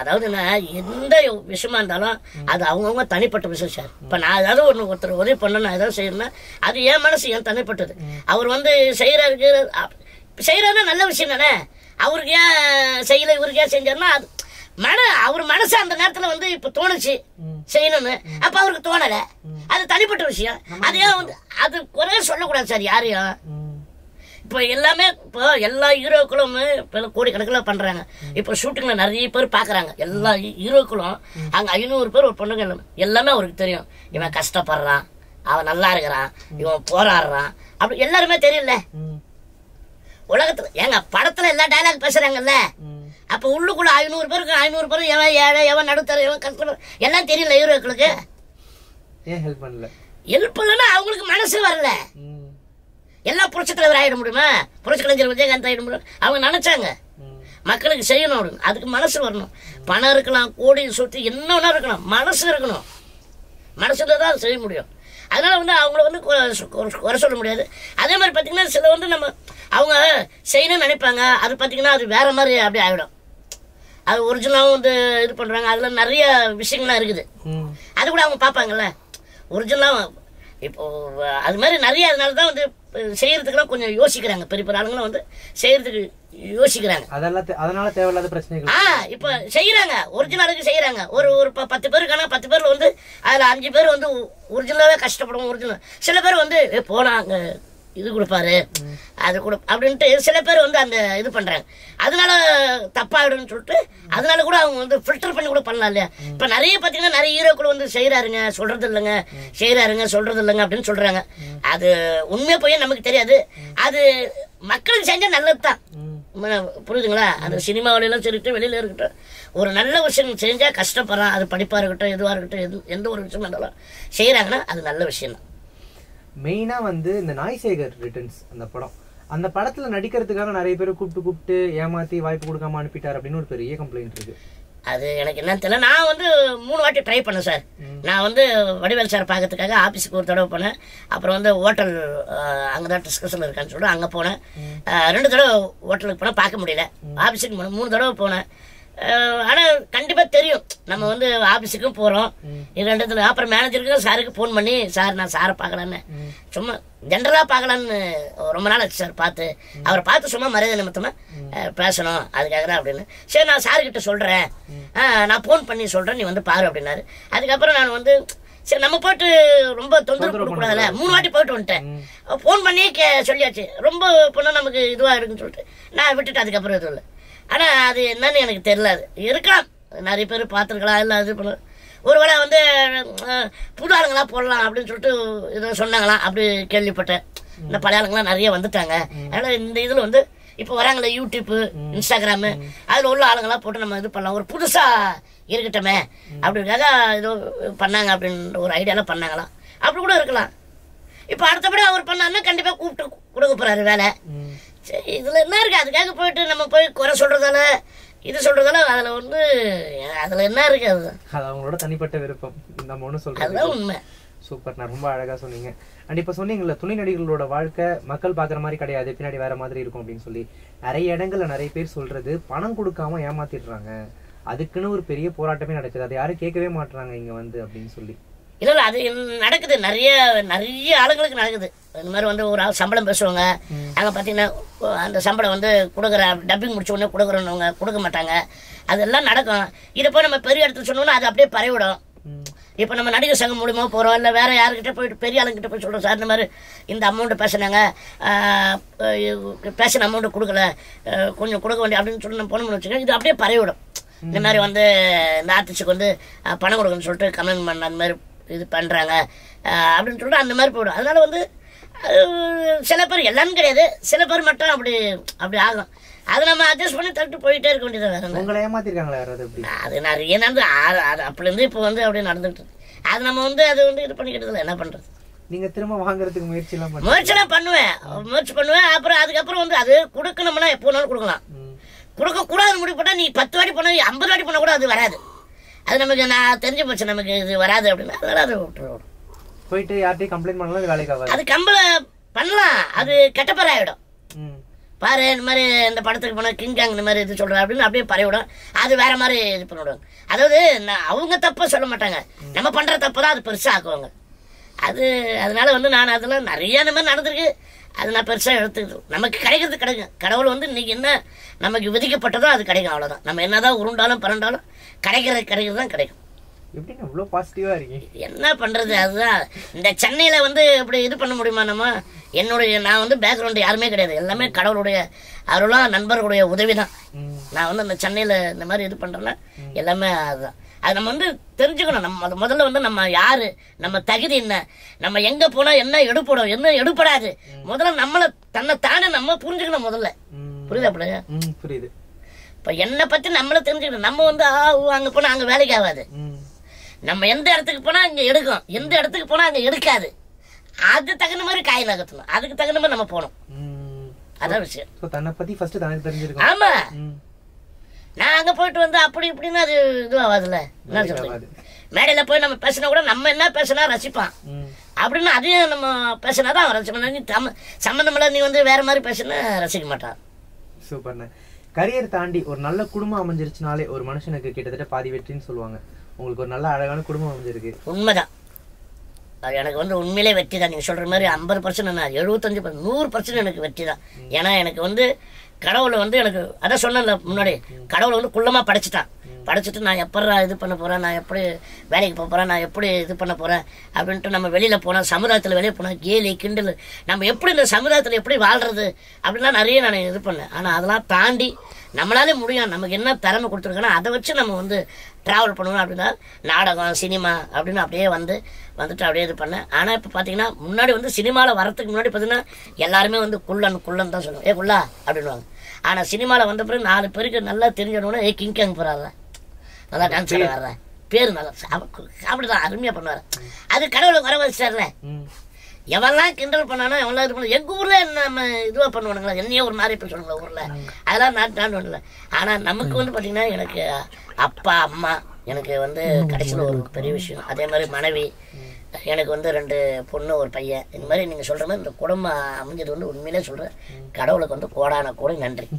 அதாவதுன்னா எந்த விஷயமா இருந்தாலும் அது அவங்கவுங்க தனிப்பட்ட விஷயம் சார். இப்ப நான் ஏதாவது ஒருத்தர் உதவி பண்ணணும் ஏதாவது செய்யணும்னா அது என் மனசு என் தனிப்பட்டது. அவர் வந்து செய்யறாருன்னா நல்ல விஷயம் தானே. அவருக்கு ஏன் செய்யல இவருக்கு ஏன் செஞ்சாருன்னா அது அவர் மனசு அந்த நேரத்துல வந்து இப்ப தோணுச்சு செய்யணும்னு, அப்ப அவருக்கு தோணல, அது தனிப்பட்ட விஷயம். அதையே வந்து அது குறைய சொல்லக்கூடாது சார் யாரையும். இப்போ எல்லாமே இப்போ எல்லா ஹீரோக்களும் கோடிக்கணக்கில் பண்றாங்க. இப்போ ஷூட்டிங்ல நிறைய பேர் பாக்குறாங்க, எல்லா ஹீரோக்களும் அங்க 500 பேர் ஒரு பொண்ணுங்க எல்லாமே அவருக்கு தெரியும். இவன் கஷ்டப்படுறான், அவன் நல்லா இருக்கிறான், இவன் போராடுறான், அப்படி எல்லாருமே தெரியல உலகத்துல. ஏங்க படத்துல எல்லா டைலாக் பேசுறாங்கல்ல, அப்ப உள்ளுக்குள்ள 500 பேருக்கு 500 பேரும் எவன் ஏழை எவன் நடுத்தர எவன் கஷ்டப்பட எல்லாம் தெரியல ஹீரோக்களுக்கு. ஹெல்ப் பண்ணலன்னா அவங்களுக்கு மனசு வரல. எல்லாம் புரட்சி தலைவர் ஆயிட முடியுமா? புரட்சி கலைஞர் விஜயகாந்த் ஆயிட முடியும்? அவங்க நினைச்சாங்க மக்களுக்கு செய்யணும் அப்படின்னு, அதுக்கு மனசு வரணும். பணம் இருக்கலாம், கோடி சொத்து என்ன வேணா இருக்கலாம், மனசு இருக்கணும். மனசுல தான் அதை செய்ய முடியும். அதனால வந்து அவங்கள வந்து குறை சொல்ல முடியாது. அதே மாதிரி பார்த்தீங்கன்னா சில வந்து நம்ம அவங்க செய்யணும்னு நினைப்பாங்க, அது பார்த்தீங்கன்னா அது வேற மாதிரி அப்படி ஆகிடும். அது ஒரிஜினலாகவும் வந்து இது பண்ணுறாங்க, அதில் நிறைய விஷயங்கள்லாம் இருக்குது, அது கூட அவங்க பார்ப்பாங்கல்ல ஒரிஜினலாக. இப்போ அது மாதிரி நிறைய அதனால தான் வந்து செய்யறதுக்குலாம் கொஞ்சம் யோசிக்கிறாங்க. பெரிய பெரிய ஆளுங்களும் வந்து செய்யறதுக்கு யோசிக்கிறாங்க. அதனால தேவையில்லாத பிரச்சனைகள் இப்ப செய்யறாங்க, ஒரிஜினலுக்கு செய்யறாங்க. ஒரு 10 பேருக்கான 10 பேர்ல வந்து அதுல 5 பேர் வந்து ஒரிஜினலாவே கஷ்டப்படும். ஒரிஜினல் சில பேர் வந்து போனாங்க இது கொடுப்பாரு அது கொடு அப்படின்ட்டு சில பேர் வந்து அந்த இது பண்றாங்க. அதனால தப்பாயிடும்னு சொல்லிட்டு அதனால கூட அவங்க வந்து ஃபில்டர் பண்ணி கூட பண்ணலாம் இல்லையா? இப்ப நிறைய பாத்தீங்கன்னா நிறைய ஹீரோக்கள் வந்து செய்யறாருங்க சொல்றது இல்லைங்க, செய்யறாருங்க சொல்றது இல்லைங்க அப்படின்னு சொல்றாங்க. அது உண்மையா போய் நமக்கு தெரியாது. அது மக்களுக்கு செஞ்சா நல்லதுதான், புரியுதுங்களா? அந்த சினிமாவிலாம் சரிட்டு வெளியில இருக்கட்டும், ஒரு நல்ல விஷயம் செஞ்சா கஷ்டப்படுறான், அது படிப்பா இருக்கட்டும் எதுவா இருக்கட்டும் எந்த ஒரு விஷயம் இருந்தாலும் செய்யறாங்கன்னா அது நல்ல விஷயம் தான். மெயினா வந்து இந்த நாய்சேகர் ரிட்டர்ன்ஸ் அந்த படம், அந்த படத்துல நடிக்கிறதுக்காக நிறைய பேர் கூப்பிட்டு ஏமாத்தி வாய்ப்பு கொடுக்காம அனுப்பிட்டார் அப்படின்னு ஒரு பெரிய கம்ப்ளைண்ட் இருக்கு. அது எனக்கு என்னன்னு தெரியல. நான் வந்து 3 வாட்டி ட்ரை பண்ணேன் சார். நான் வந்து வடிவேல் சார் பார்க்கறதுக்காக ஆஃபீஸுக்கு ஒரு தடவை போனேன். அப்புறம் வந்து ஹோட்டல் அங்கதான் டிஸ்கஷன் இருக்கான்னு சொல்லிட்டு அங்கே போனேன். 2 தடவை ஹோட்டலுக்கு போனால் பார்க்க முடியல. ஆஃபீஸுக்கு போனேன், 3 தடவை போனேன். ஆனால் கண்டிப்பாக தெரியும் நம்ம வந்து ஆஃபீஸுக்கும் போகிறோம், இது 2 இடத்துல. அப்புறம் மேனேஜருக்கு சாருக்கு ஃபோன் பண்ணி, சார் நான் சாரை பார்க்கலான்னு சும்மா ஜென்ரலாக பார்க்கலான்னு ரொம்ப நாள் ஆச்சு சார் பார்த்து. அவரை பார்த்து சும்மா மரியாதை நிமித்தமாக பேசணும் அதுக்காக தான் அப்படின்னு. சரி நான் சார்கிட்ட சொல்கிறேன், நான் ஃபோன் பண்ணி சொல்கிறேன், நீ வந்து பாரு அப்படின்னாரு. அதுக்கப்புறம் நான் வந்து சரி நம்ம போயிட்டு ரொம்ப தொந்தரவு கொடுக்கூடாதுல்ல, 3 வாட்டி போயிட்டு வந்துட்டேன். ஃபோன் பண்ணி சொல்லியாச்சு, ரொம்ப பொண்ணு நமக்கு இதுவாக இருக்குன்னு சொல்லிட்டு நான் விட்டுட்டு அதுக்கப்புறம் எதுவும் இல்லை. ஆனால் அது என்னன்னு எனக்கு தெரியல. அது இருக்கலாம், நிறைய பேர் பார்த்துருக்கலாம், இல்லை இது பண்ண ஒருவேளை வந்து புது ஆளுங்களா போடலாம் அப்படின்னு சொல்லிட்டு ஏதோ சொன்னாங்களாம், அப்படி கேள்விப்பட்டேன். இந்த பழைய ஆளுங்களாம் நிறைய வந்துட்டாங்க. அதனால் இந்த இதில் வந்து இப்போ வராங்களே யூடியூப்பு, இன்ஸ்டாகிராமு, அதில் உள்ள ஆளுங்களாம் போட்டு நம்ம இது பண்ணலாம், ஒரு புதுசாக இருக்கட்டுமே அப்படிங்கிறத ஏதோ பண்ணாங்க அப்படின்ற ஒரு ஐடியாவில் பண்ணாங்களாம். அப்படி கூட இருக்கலாம். இப்போ அடுத்தபடி அவர் பண்ணாருன்னா கண்டிப்பாக கூப்பிட்டு கொடுக்க போகிறாரு வேலை. சரி, இதில் என்ன இருக்குது? அதுக்காக போயிட்டு நம்ம போய் குறை சொல்கிறதால இது சொல்கிறதால அதில் வந்து அதில் என்ன இருக்குது? அதுதான் அது அவங்களோட தனிப்பட்ட விருப்பம், நம்ம ஒன்றும் சொல்கிறது. அதுதான் உண்மை. சூப்பர், நான் ரொம்ப அழகாக சொன்னீங்க. அண்ட் இப்போ சொன்னீங்களா துணை நடிகர்களோட வாழ்க்கை மக்கள் பார்க்குற மாதிரி கிடையாது, பின்னாடி வேற மாதிரி இருக்கும் அப்படின்னு சொல்லி. நிறைய இடங்கள்ல நிறைய பேர் சொல்றது பணம் கொடுக்காம ஏமாத்திடுறாங்க, அதுக்குன்னு ஒரு பெரிய போராட்டமே நடக்குது, அதை யாரும் கேட்கவே மாட்டுறாங்க இங்க வந்து அப்படின்னு சொல்லி. இல்லை இல்லை, அது நடக்குது, நிறைய நிறைய ஆளுங்களுக்கு நடக்குது. இந்த மாதிரி வந்து ஒரு ஆள் சம்பளம் பேசுவாங்க, அங்கே பார்த்தீங்கன்னா அந்த சம்பளம் வந்து கொடுக்குற டப்பிங் முடிச்ச உடனே கொடுக்குறவங்க கொடுக்க மாட்டாங்க, அதெல்லாம் நடக்கும். இதை போய் நம்ம பெரிய இடத்துல சொன்னோம்னா அது அப்படியே பரவிடும். இப்போ நம்ம நடிகர் சங்கம் மூலியமாக போகிறோம், இல்லை வேறு யாருக்கிட்ட போயிட்டு பெரிய ஆளுங்கிட்ட போய் சொல்கிறோம், சார் இந்த மாதிரி இந்த அமௌண்ட்டு பேசினாங்க, பேசின அமௌண்ட்டு கொடுக்கல, கொஞ்சம் கொடுக்க வேண்டிய அப்படின்னு சொல்லி நம்ம போனோம்னு வச்சுக்கோங்க, இது அப்படியே பரவிடும். இந்த மாதிரி வந்து இந்த ஆர்டிஸ்ட்டுக்கு வந்து பணம் கொடுக்கணும்னு சொல்லிட்டு கமெண்ட் பண்ண அந்த மாதிரி இது பண்ணுறாங்க அப்படின்னு சொல்லிட்டு அந்த மாதிரி போயிடும். அதனால் வந்து சில பேர் எல்லாரும் கிடையாது, சில பேர் மட்டும் அப்படி ஆகும். அதை நம்ம அட்ஜஸ்ட் பண்ணி தட்டு போயிட்டே இருக்க வேண்டியது. வேற உங்களை ஏமாத்திருக்காங்களா யாராவது? அது நிறைய நடந்து அது அப்படிலேருந்து இப்போ வந்து அப்படியே நடந்துட்டு அது நம்ம வந்து அது வந்து இது பண்ணிக்கிட்டதில்ல, என்ன பண்ணுறது. நீங்க திரும்ப வாங்குறதுக்கு முயற்சிலாம் பண்ணுவேன். அப்புறம் அதுக்கப்புறம் வந்து அது கொடுக்கணும்னா எப்போ வேணாலும் கொடுக்கலாம், கொடுக்கக்கூடாதுன்னு முடிவு பண்ணால் நீ 10 வாட்டி பண்ண 50 வாட்டி பண்ண கூட அது வராது. அது நமக்கு நான் தெரிஞ்சு போச்சு, நமக்கு இது வராது அப்படின்னா அதனால அதை விட்டுருவோம். போயிட்டு யார்ட்டையும் கம்ப்ளைண்ட் பண்ணலாம், அது வேலைக்கு ஆகாது. அது கம்பளம் பண்ணலாம், அது கெட்ட பேர் ஆகிடும். பாரு இந்த மாதிரி இந்த படத்துக்கு போனால் கிங்காங் இந்த மாதிரி இது சொல்கிறேன் அப்படின்னு அப்படியே பரவிடும். அது வேற மாதிரி இது பண்ணிவிடுவாங்க. அதாவது அவங்க தப்பை சொல்ல மாட்டாங்க, நம்ம பண்ணுற தப்பு தான் அது பெருசாக ஆக்குவாங்க. அதனால வந்து நான் அதெல்லாம் நிறைய இந்த மாதிரி நடந்திருக்கு. அது நான் பெருசாக எடுத்துக்கிட்டு நமக்கு கிடைக்கிறது கிடைக்கும். கடவுள் வந்து இன்னைக்கு என்ன நமக்கு விதிக்கப்பட்டதோ அது கிடைக்கும், அவ்வளோதான். நம்ம என்னதான் உருண்டாலும் பரண்டாலும் கிடைக்கிறது தான் கிடைக்கும். எப்படின்னு இவ்வளோ பாசிட்டிவாக இருக்கீங்க? என்ன பண்ணுறது, அதுதான். இந்த சென்னையில் வந்து இப்படி இது பண்ண முடியுமா நம்ம? நான் வந்து பேக்ரவுண்டு யாருமே கிடையாது, எல்லாமே கடவுளுடைய அருளாக நண்பர்களுடைய உதவி தான். நான் வந்து அந்த சென்னையில் இந்த மாதிரி இது பண்ணுறேன்னா எல்லாமே அதுதான். அது நம்ம வந்து தெரிஞ்சுக்கணும். நம்ம முதல்ல வந்து நம்ம யாரு, நம்ம தகுதி என்ன, நம்ம எங்கே போனால் என்ன எடுப்படும் என்ன எடுப்படாது, முதல்ல நம்மளை தன்னைத்தானே நம்ம புரிஞ்சுக்கணும் முதல்ல. புரியுதா பிள்ளையா? புரியுது. இப்போ என்னை பற்றி நம்மளை தெரிஞ்சுக்கணும். நம்ம வந்து அங்கே போனால் அங்கே வேலைக்கு ஆகாது. நம்ம எந்த இடத்துக்கு போனால் அங்கே எடுக்கும், எந்த இடத்துக்கு போனால் அங்கே எடுக்காது. அது தகுந்த மாதிரி காய் நகர்த்தணும், அதுக்கு தகுந்த மாதிரி நம்ம போகணும். அதான் விஷயம். தன்னை பற்றி ஃபர்ஸ்ட் தனக்கு தெரிஞ்சிருக்கும். ஆமா, நான் அங்கே போயிட்டு வந்து அப்படி இப்படின்னு அது இது ஆகாதுல்ல. என்ன சொல்றது, மேடையில் போய் நம்ம பேசினா கூட நம்ம என்ன பேசினா ரசிப்பான் அப்படின்னு அதையும் நம்ம பேசினா தான் அவன் ரசிப்பான். நீ சம்மந்தமில்ல நீ வந்து வேற மாதிரி பேசினா ரசிக்க மாட்டான். சூப்பர்ண்ணே. கரியர் தாண்டி ஒரு நல்ல குடும்பம் அமைஞ்சிருச்சுனாலே ஒரு மனுஷனுக்கு கிட்டத்தட்ட பாதி வெற்றின்னு சொல்லுவாங்க. உங்களுக்கு ஒரு நல்ல அழகான குடும்பம் அமைஞ்சிருக்கு. உண்மைதான், அது எனக்கு வந்து உண்மையிலே வெற்றி தான். நீங்கள் சொல்கிற மாதிரி 50% நான் 75% 100% எனக்கு வெற்றி தான். ஏன்னா எனக்கு வந்து கடவுளை வந்து எனக்கு அதான் சொன்னேன்ல முன்னாடி, கடவுளை வந்து குள்ளமாக படைச்சிட்டு நான் எப்படா இது பண்ண போகிறேன், நான் எப்படி வேலைக்கு போக போகிறேன், நான் எப்படி இது பண்ண போகிறேன் அப்படின்ட்டு நம்ம வெளியில் போனால், சமுதாயத்தில் வெளியே போனால் கேலி கிண்டல், நம்ம எப்படி இந்த சமுதாயத்தில் எப்படி வாழ்கிறது அப்படின்லாம் நிறைய நான் இது பண்ணேன். ஆனால் அதெல்லாம் தாண்டி நம்மளாலே முடியும், நமக்கு என்ன திறமை கொடுத்துருக்கோன்னா அதை வச்சு நம்ம வந்து ட்ராவல் பண்ணணும். அப்படின்னா நாடகம் சினிமா அப்படின்னு அப்படியே வந்துட்டு அப்படியே இது பண்ணேன். ஆனால் இப்போ பார்த்தீங்கன்னா முன்னாடி வந்து சினிமாவில் வரத்துக்கு முன்னாடி பார்த்தீங்கன்னா எல்லாருமே வந்து குள்ளன் தான் சொல்லுவாங்க, குள்ளா அப்படின்வாங்க. ஆனால் சினிமாவில் வந்த பிறகு 4 பேருக்கு நல்லா தெரிஞ்சவனோட கிங்காங் போகிறாங்க, நல்லா டான்ஸ் ஆட வர்றேன், பேர் நல்லா அப்படிதான் அருமையாக பண்ணுவார். அது கடவுளை வர வச்சார்ல, எவெல்லாம் கிண்டல் பண்ணானோ எவெல்லாம் இது பண்ண. எங்கள் ஊரில் நம்ம இதுவாக பண்ணுவானுங்களா, என்னையே ஒரு மாதிரி இப்போ சொல்லுங்களா ஊரில், அதெல்லாம் நான் பண்ணல. ஆனால் நமக்கு வந்து பார்த்தீங்கன்னா எனக்கு அப்பா அம்மா எனக்கு வந்து கடைசியில் ஒரு பெரிய விஷயம். அதே மாதிரி மனைவி, எனக்கு வந்து 2 பொண்ணு 1 பையன். இந்த மாதிரி நீங்கள் சொல்கிற மாதிரி இந்த குடும்பம் அமைஞ்சது வந்து உண்மையிலே சொல்கிறேன், கடவுளுக்கு வந்து கோடான நன்றி.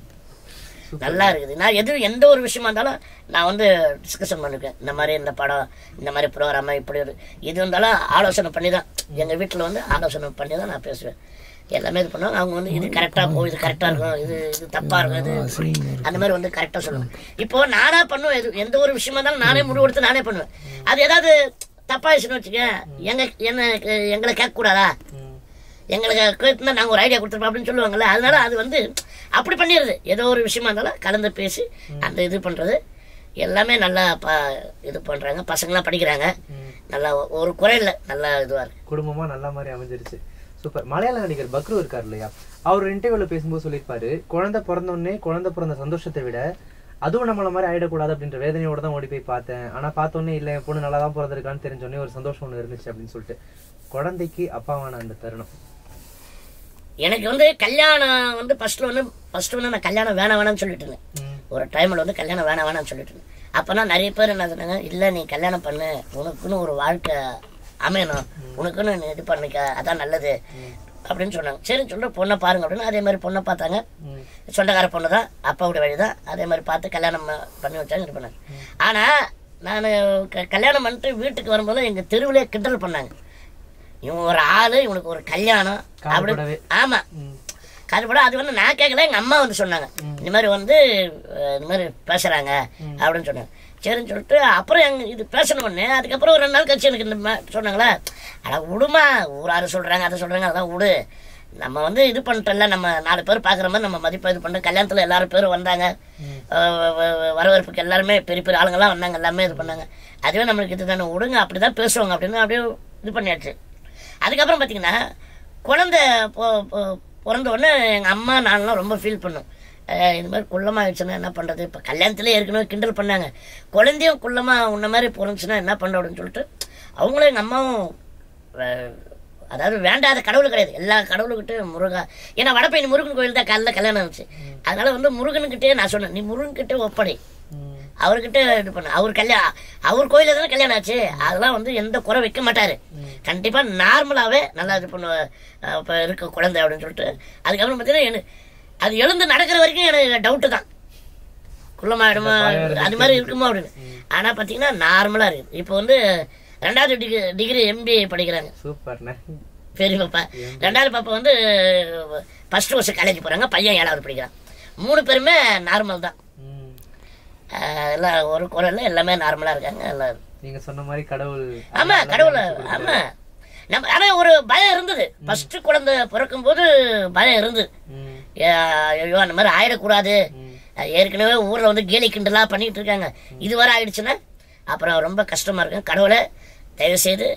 நல்லா இருக்குது. நான் எந்த ஒரு விஷயமா இருந்தாலும் நான் வந்து டிஸ்கஷன் பண்ணிருக்கேன். இந்த மாதிரி இந்த படம், இந்த மாதிரி ப்ரோக்ராமா, இப்படி ஒரு இது இருந்தாலும் ஆலோசனை பண்ணி தான், எங்கள் வீட்டில் வந்து ஆலோசனை பண்ணி தான் நான் பேசுவேன். எல்லாமே இது பண்ணுவாங்க. அவங்க வந்து இது கரெக்டாக போகும், இது கரெக்டாக இருக்கும், இது தப்பாக இருக்கும், இது அந்த மாதிரி வந்து கரெக்டாக சொல்லுவேன். இப்போ நானாக பண்ணுவேன், எந்த ஒரு விஷயமா இருந்தாலும் நானே முடிவெடுத்து நானே பண்ணுவேன். அது ஏதாவது தப்பாயிடுச்சுன்னு வச்சுக்க எங்களை கேட்கக்கூடாதா, எங்களுக்கு கேட்டுனா நாங்கள் ஒரு ஐடியா கொடுத்துருப்போம் அப்படின்னு சொல்லுவாங்கல்ல. அதனால அது வந்து அப்படி பண்ணிடுது. ஏதோ ஒரு விஷயமா இருந்தாலும் கலந்து பேசி அந்த இது பண்ணுறது எல்லாமே நல்லா இது பண்ணுறாங்க. பசங்களாம் படிக்கிறாங்க, நல்லா ஒரு குறை இல்லை, நல்லா இதுவாக இருக்கு. குடும்பமாக நல்ல மாதிரி அமைஞ்சிருச்சு. சூப்பர். மலையாள நடிகர் பக்ரு இருக்கார் இல்லையா, அவர் இன்டர்வியூவில் பேசும்போது சொல்லியிருப்பாரு, குழந்தை பிறந்த சந்தோஷத்தை விட அதுவும் நம்மள மாதிரி ஆயிடக்கூடாது அப்படின்ற வேதனையோட தான் ஓடி போய் பார்த்தேன். ஆனால் பார்த்தோன்னே இல்லை என் பொண்ணு நல்லா தான் பிறந்திருக்கான்னு தெரிஞ்சோடனே ஒரு சந்தோஷம் ஒன்று இருந்துச்சு அப்படின்னு சொல்லிட்டு. குழந்தைக்கு அப்பாவான அந்த தருணம் எனக்கு வந்து கல்யாணம் வந்து ஃபர்ஸ்ட் வந்து நான் கல்யாணம் வேணாம்னு சொல்லிட்டு இருந்தேன். ஒரு டைமில் வந்து கல்யாணம் வேணாம்னு சொல்லிட்டு இருந்தேன். அப்போனா நிறைய பேர் என்ன சொன்னாங்க, இல்லை நீ கல்யாணம் பண்ணு, உனக்குன்னு ஒரு வாழ்க்கை அமையணும், உனக்குன்னு நீ இது பண்ணிக்க, அதான் நல்லது அப்படின்னு சொன்னாங்க. சரின்னு சொல்லிட்டு பொண்ணை பாருங்க அப்படின்னு அதே மாதிரி பொண்ணை பார்த்தாங்க. சொந்தக்கார பொண்ணு தான், அப்பாவுடைய வழி தான். அதே மாதிரி பார்த்து கல்யாணம் பண்ணி வச்சாங்க, இது பண்ணாங்க. ஆனால் நான் கல்யாணம் பண்ணிட்டு வீட்டுக்கு வரும்போது எங்கள் தெருவிலே கிண்டல் பண்ணாங்க, இவன் ஒரு ஆளு, இவனுக்கு ஒரு கல்யாணம் அப்படி. ஆமாம், கருப்பட. அது வந்து நான் கேட்கல, எங்கள் அம்மா வந்து சொன்னாங்க, இந்த மாதிரி வந்து இந்த மாதிரி பேசுகிறாங்க அப்படின்னு சொன்னாங்க. சரின்னு சொல்லிட்டு அப்புறம் இது பேசணும் ஒன்று. அதுக்கப்புறம் ஒரு 2 நாள் கழிச்சு எனக்கு இந்த சொன்னாங்களா, அட விடுமா, ஊராரு சொல்கிறாங்க அதை சொல்கிறாங்க, அதான் விடு, நம்ம வந்து இது பண்ணிட்டோம்ல, நம்ம 4 பேர் பார்க்குற மாதிரி நம்ம மதிப்பாக இது பண்ணுறோம். கல்யாணத்தில் எல்லாரும் பேரும் வந்தாங்க, வரவேற்புக்கு எல்லாருமே பெரிய பெரிய ஆளுங்கள்லாம் வந்தாங்க, எல்லாமே இது பண்ணாங்க. அதுவே நம்மளுக்கு இது தானே, விடுங்க, அப்படி தான் பேசுவாங்க அப்படின்னு அப்படியே இது பண்ணியாச்சு. அதுக்கப்புறம் பார்த்தீங்கன்னா குழந்தை பிறந்த உடனே எங்கள் அம்மா நான்லாம் ரொம்ப ஃபீல் பண்ணோம். இந்த மாதிரி குள்ளமாகிடுச்சுன்னா என்ன பண்ணுறது, இப்போ கல்யாணத்துலேயே ஏற்கனவே கிண்டல் பண்ணாங்க, குழந்தையும் குள்ளமாக உன்ன மாதிரி பிறந்துச்சுன்னா என்ன பண்ணுற அப்படின்னு சொல்லிட்டு அவங்களும் எங்கள் அம்மாவும், அதாவது வேண்டாத கடவுள் கிடையாது, எல்லா கடவுளுக்கிட்டே முருகா, ஏன்னா வடபழனி முருகன் கோயில் தான் காலையில் கல்யாணம் இருந்துச்சு. அதனால் வந்து முருகனுக்கிட்டே நான் சொன்னேன், நீ முருகன்கிட்டே ஒப்படை, அவர்கிட்ட இது பண்ண, அவர் கோயில தானே கல்யாணம் ஆச்சு, அதெல்லாம் வந்து எந்த குறை வைக்க மாட்டாரு, கண்டிப்பா நார்மலாவே நல்லா இது பண்ணுவேன் இப்போ இருக்க குழந்தை அப்படின்னு சொல்லிட்டு. அதுக்கப்புறம் பார்த்தீங்கன்னா அது எழுந்து நடக்கிற வரைக்கும் எனக்கு டவுட்டு தான், குள்ளமாயிடுமா அது மாதிரி இருக்குமா அப்படின்னு. ஆனால் பார்த்தீங்கன்னா நார்மலாக இருக்குது. இப்போ வந்து 2வது டிகிரி MBA படிக்கிறாங்க. சூப்பர்ண்ணே. பெரிய பாப்பா 2வது பாப்பா வந்து ஃபர்ஸ்ட் வருஷம் காலேஜ் போகிறாங்க, பையன் 7வது படிக்கிறான். 3 பேருமே நார்மல் தான், எல்லாம் ஒரு குரல் எல்லாமே நார்மலாக இருக்காங்க எல்லாம். நீங்கள் சொன்ன மாதிரி கடவுள். ஆமாம், கடவுள். ஆமாம், நம்ம ஆனால் ஒரு பயம் இருந்தது. ஃபர்ஸ்ட் குழந்தை பிறக்கும் போது பயம் இருந்தது, ஐயோ அந்த மாதிரி ஆயிடக்கூடாது, ஏற்கனவே ஊரில் வந்து கேலி கிண்டலாக பண்ணிக்கிட்டு இருக்காங்க, இது வரை ஆயிடுச்சுன்னா அப்புறம் ரொம்ப கஷ்டமாக இருக்கும், கடவுளை தயவுசெய்து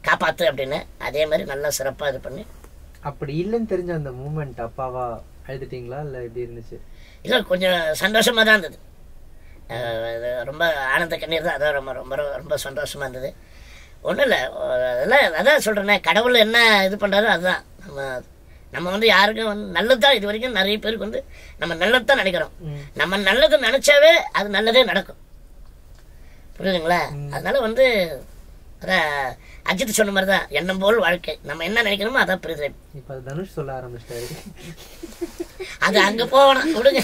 காப்பாற்று அப்படின்னு. அதே மாதிரி நல்லா சிறப்பாக இது பண்ணி. அப்படி இல்லைன்னு தெரிஞ்ச அந்த மூமெண்ட் அப்பாவா அழுதுட்டீங்களா இல்லை எப்படி இருந்துச்சு? இல்லை, கொஞ்சம் சந்தோஷமாக தான் இருந்தது, ரொம்ப ஆனந்த கண்ணீர் தான். அதான் ரொம்ப ரொம்ப ரொம்ப சந்தோஷமாக இருந்தது. ஒன்றும் இல்லை, அதெல்லாம் அதான் சொல்கிறேன்னே, கடவுள் என்ன இது பண்ணுறாரோ அதுதான். நம்ம வந்து யாருக்கும் வந்து நல்லது தான், இது வரைக்கும் நிறைய பேருக்கு வந்து நம்ம நல்லது தான் நினைக்கிறோம், நம்ம நல்லது நினச்சாவே அது நல்லதே நடக்கும், புரியுதுங்களா? அதனால வந்து அதான் அஜித் சொன்ன மாதிரி தான், எண்ணம் போல் வாழ்க்கை, நம்ம என்ன நினைக்கிறோமோ அதான் புரியுது. இப்போ தனுஷ் சொல்ல ஆரம்பிச்சிட்டாரு, அது அங்கே போகணும், விடுங்க.